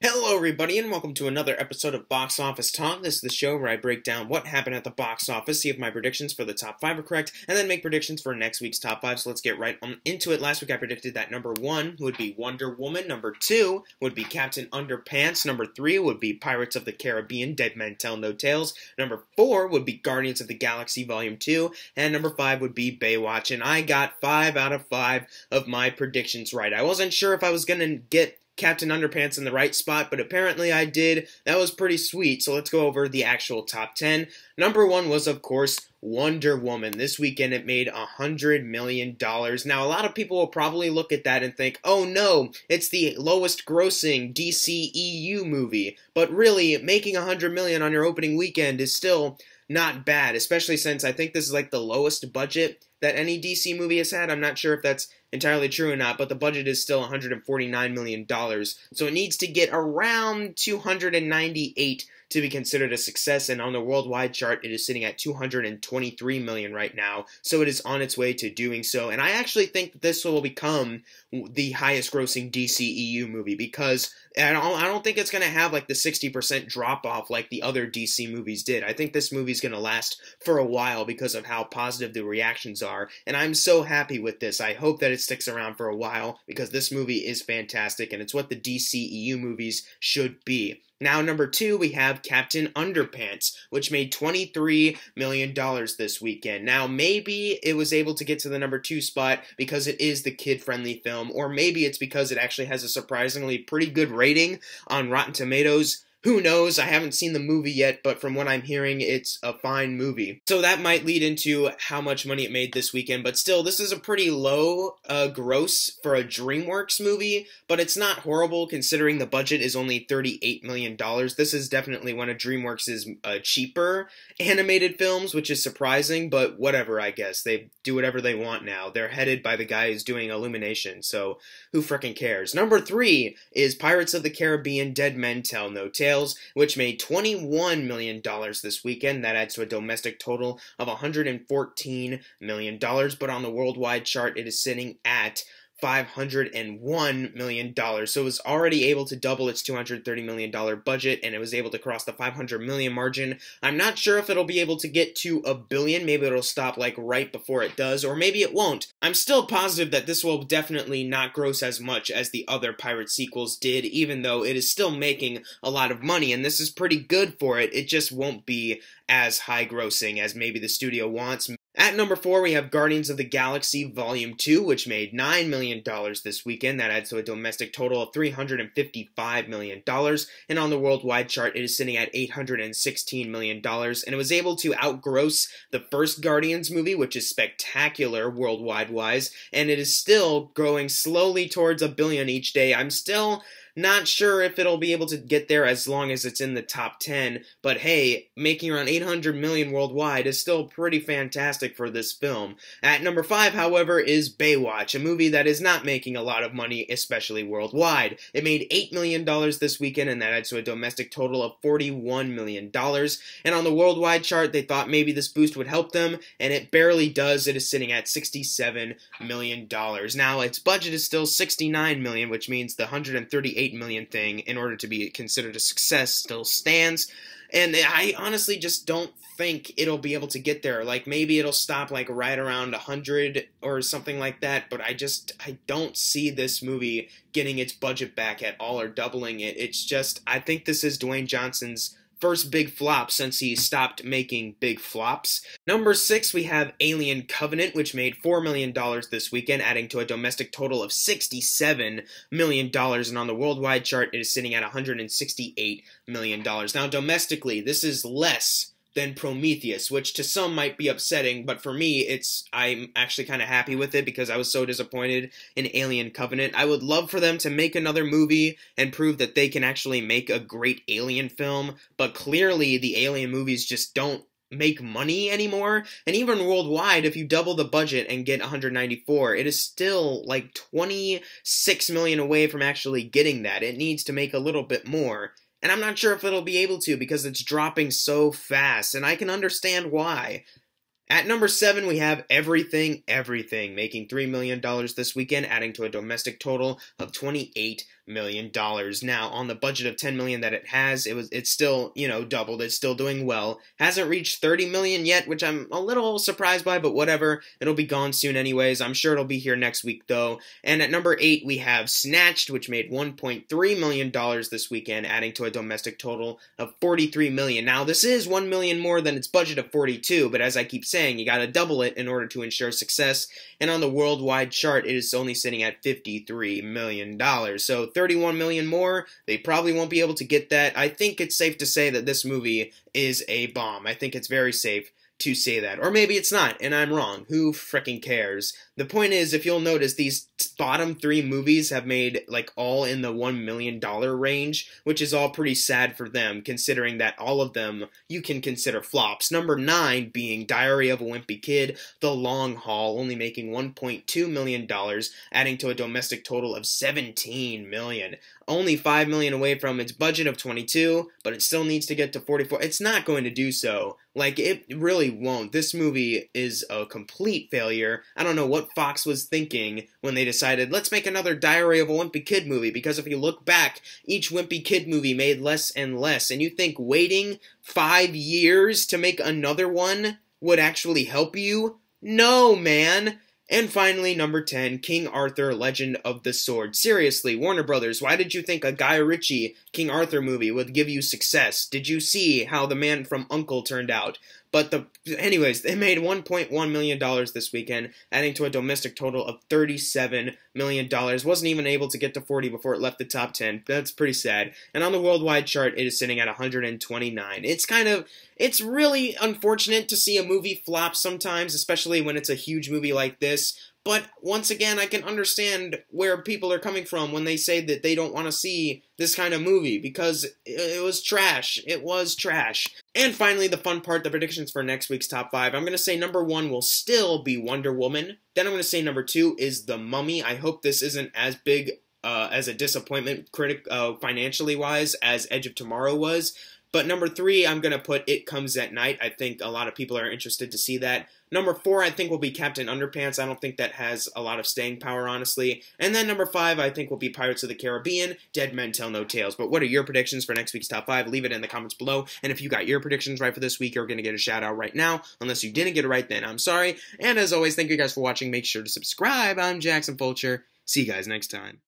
Hello everybody and welcome to another episode of Box Office Talk. This is the show where I break down what happened at the box office, see if my predictions for the top 5 are correct, and then make predictions for next week's top 5. So let's get right on into it. Last week I predicted that number 1 would be Wonder Woman, number 2 would be Captain Underpants, number 3 would be Pirates of the Caribbean, Dead Men Tell No Tales, number 4 would be Guardians of the Galaxy Volume 2, and number 5 would be Baywatch, and I got 5 out of 5 of my predictions right. I wasn't sure if I was going to get Captain Underpants in the right spot, but apparently I did. That was pretty sweet, so let's go over the actual top 10. Number 1 was, of course, Wonder Woman. This weekend it made $100 million. Now, a lot of people will probably look at that and think, oh no, it's the lowest grossing DCEU movie. But really, making $100 million on your opening weekend is still not bad, especially since I think this is like the lowest budget that any DC movie has had. I'm not sure if that's entirely true or not, but the budget is still $149 million. So it needs to get around 298 to be considered a success, and on the worldwide chart, it is sitting at 223 million right now, so it is on its way to doing so, and I actually think that this will become the highest grossing DCEU movie, because I don't think it's going to have like the 60% drop off like the other DC movies did. I think this movie is going to last for a while because of how positive the reactions are, and I'm so happy with this. I hope that it sticks around for a while, because this movie is fantastic, and it's what the DCEU movies should be. Now, number 2, we have Captain Underpants, which made $23 million this weekend. Now, maybe it was able to get to the number 2 spot because it is the kid-friendly film, or maybe it's because it actually has a surprisingly pretty good rating on Rotten Tomatoes. Who knows? I haven't seen the movie yet, but from what I'm hearing, it's a fine movie. So that might lead into how much money it made this weekend, but still, this is a pretty low gross for a DreamWorks movie, but it's not horrible considering the budget is only $38 million. This is definitely one of DreamWorks' cheaper animated films, which is surprising, but whatever, I guess. They do whatever they want now. They're headed by the guy who's doing Illumination, so who frickin' cares? Number 3 is Pirates of the Caribbean, Dead Men Tell No Tales, which made $21 million this weekend. That adds to a domestic total of $114 million, but on the worldwide chart, it is sitting at $501 million. So it was already able to double its $230 million budget, and it was able to cross the $500 million margin. I'm not sure if it'll be able to get to $1 billion. Maybe it'll stop like right before it does, or maybe it won't. I'm still positive that this will definitely not gross as much as the other pirate sequels did, even though it is still making a lot of money, and this is pretty good for it. It just won't be as high grossing as maybe the studio wants. At number 4, we have Guardians of the Galaxy Volume 2, which made $9 million this weekend. That adds to a domestic total of $355 million. And on the worldwide chart, it is sitting at $816 million. And it was able to outgross the first Guardians movie, which is spectacular worldwide-wise. And it is still growing slowly towards $1 billion each day. I'm still not sure if it'll be able to get there as long as it's in the top 10, but hey, making around $800 million worldwide is still pretty fantastic for this film. At number 5, however, is Baywatch, a movie that is not making a lot of money, especially worldwide. It made $8 million this weekend, and that adds to a domestic total of $41 million. And on the worldwide chart, they thought maybe this boost would help them, and it barely does. It is sitting at $67 million. Now, its budget is still $69 million, which means the $138 million thing, in order to be considered a success, still stands, and I honestly just don't think it'll be able to get there. Like, maybe it'll stop like right around 100 or something like that, but I don't see this movie getting its budget back at all or doubling it. It's just, I think this is Dwayne Johnson's first big flop since he stopped making big flops. Number 6, we have Alien Covenant, which made $4 million this weekend, adding to a domestic total of $67 million, and on the worldwide chart, it is sitting at $168 million. Now, domestically, this is less than Prometheus, which to some might be upsetting, but for me, I'm actually kind of happy with it because I was so disappointed in Alien Covenant. I would love for them to make another movie and prove that they can actually make a great Alien film, but clearly the Alien movies just don't make money anymore, and even worldwide, if you double the budget and get 194, it is still like 26 million away from actually getting that. It needs to make a little bit more. And I'm not sure if it'll be able to because it's dropping so fast, and I can understand why. At number 7, we have Everything, Everything, making $3 million this weekend, adding to a domestic total of $28 million. Now, on the budget of $10 million that it has, it's still, doubled. It's still doing well. Hasn't reached $30 million yet, which I'm a little surprised by, but whatever. It'll be gone soon anyways. I'm sure it'll be here next week, though. And at number 8, we have Snatched, which made $1.3 million this weekend, adding to a domestic total of $43 million. Now, this is $1 million more than its budget of $42, but as I keep saying, you gotta double it in order to ensure success. And on the worldwide chart, it is only sitting at $53 million. So $31 million more, they probably won't be able to get that. I think it's safe to say that this movie is a bomb. I think it's very safe to say that. Or maybe it's not, and I'm wrong. Who frickin' cares? The point is, if you'll notice, these bottom 3 movies have made, all in the $1 million range, which is all pretty sad for them, considering that all of them you can consider flops. Number 9 being Diary of a Wimpy Kid, The Long Haul, only making $1.2 million, adding to a domestic total of $17 million. Only $5 million away from its budget of $22, but it still needs to get to $44. It's not going to do so. It really won't. This movie is a complete failure. I don't know what Fox was thinking when they decided, let's make another Diary of a Wimpy Kid movie, because if you look back, each Wimpy Kid movie made less and less, and you think waiting 5 years to make another one would actually help you? No, man! And finally, number 10, King Arthur, Legend of the Sword. Seriously, Warner Brothers, why did you think a Guy Ritchie King Arthur movie would give you success? Did you see how The Man from U.N.C.L.E. turned out? But anyways, they made $1.1 million this weekend, adding to a domestic total of $37 million. Wasn't even able to get to 40 before it left the top 10. That's pretty sad. And on the worldwide chart, it is sitting at 129. It's really unfortunate to see a movie flop sometimes, especially when it's a huge movie like this. But once again, I can understand where people are coming from when they say that they don't want to see this kind of movie, because it was trash. It was trash. And finally, the fun part, the predictions for next week's top 5. I'm going to say number 1 will still be Wonder Woman. Then I'm going to say number 2 is The Mummy. I hope this isn't as big as a disappointment financially wise as Edge of Tomorrow was. But number 3, I'm going to put It Comes at Night. I think a lot of people are interested to see that. Number 4, I think, will be Captain Underpants. I don't think that has a lot of staying power, honestly. And then number 5, I think, will be Pirates of the Caribbean, Dead Men Tell No Tales. But what are your predictions for next week's top 5? Leave it in the comments below. And if you got your predictions right for this week, you're going to get a shout out right now. Unless you didn't get it right, then I'm sorry. And as always, thank you guys for watching. Make sure to subscribe. I'm Jackson Fulcher. See you guys next time.